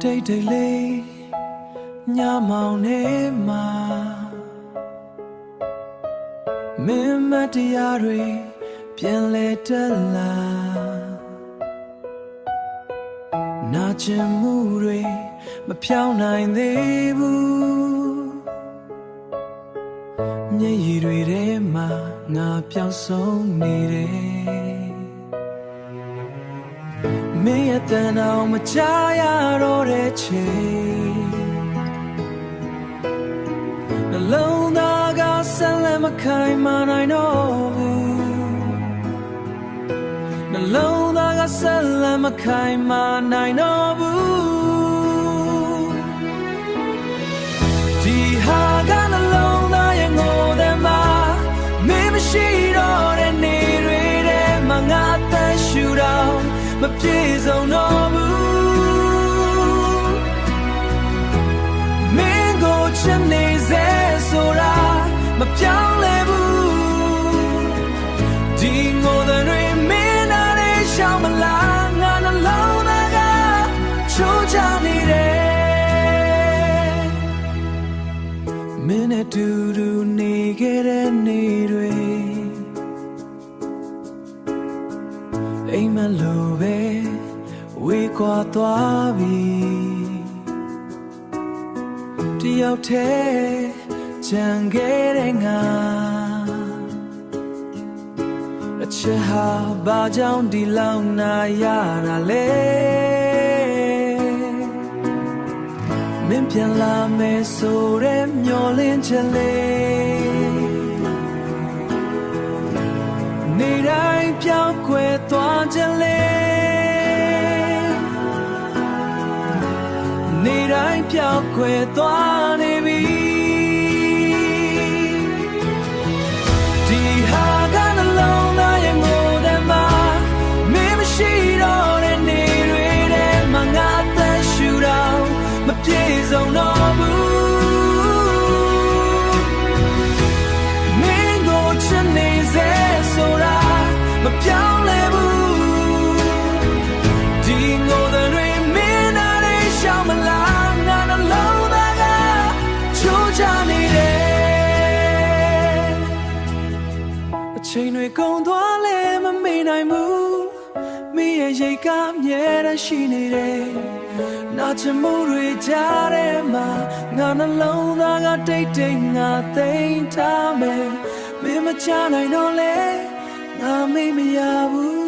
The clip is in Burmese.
တိတ်တိတ်လေးညမောင်နေမှာမင်းမတရားတွေပြန်လဲတက်လာနာကျင်မှုတွေမဖြောင်းနိုင်သေးဘူးမျက်ရည်တွေထဲမှာငါပျောက်ဆုံးနေတယ်မင်းရဲ့တန်အောင်မချရတော့တဲ့ချိန်နှလုံးသားကဆက်လက်မခိုင်မာနိုင်တော့ဘူးနှလုံးသားကဆက်လက်မခိုင်မာနိုင်တော့ဘူးဒီဟာကနှလုံးသားရဲ့ငိုတဲ့မှာမင်းမရှိတော့တဲ့နေတွေထဲမှာငါအသက်ရှူတော့မပြေဆုံးတော့ဘူးမင်းကိုချစ်နေစေဆိုတာမပြောင်းလဲဘူးဒီငိုတဲ့တွေမင်းနားရှောင်းမလားငါနှလုံးသားကချိုးချနေတယ်မင်းနဲ့တူတူနေခဲ့တဲ့နေတွေအိမ်မလို့ပဲဝေးကွာသွားပြီတယောက်တည်းကြံခဲ့တဲ့ငါအချစ်ဟာဘာကြောင့်ဒီလောက်နာရတာလဲမင်းပြန်လာမယ်ဆိုတဲ့မျှော်လင့်ချက်လေးနေတိုင်းပြောင်းကွယ်သွားခြင်းလေနေတိုင်းပြောင်းကွယ်သွားနေပြီဒီဟာကနှလုံးသားရဲ့ငိုတဲ့မှာမင်းမရှိတော့တဲ့နေတွေထဲမှာငါအသက်ရှူတော့မပြေဆုံးတော့ဘူးမင်းကိုချစ်နေစေဆိုတာမပြောင်းလဲဘူးဒီငိုတဲ့တွေမင်းနားရှောင်းမလားငါနှလုံးသားကချိုးချနေတယ်အချိန်တွေကုန်သွားလဲမမေ့နိုင်ဘူးမင်းရဲ့ရိတ်ကအမြဲတမ်းရှိနေတယ်နာချင်မှုတွေကြားထဲမှာငါနှလုံးသားကတိတ်တိတ်ငါသိမ်းထားမယ်မင်းမချနိုင်တော့လဲငါမေ့မရဘူး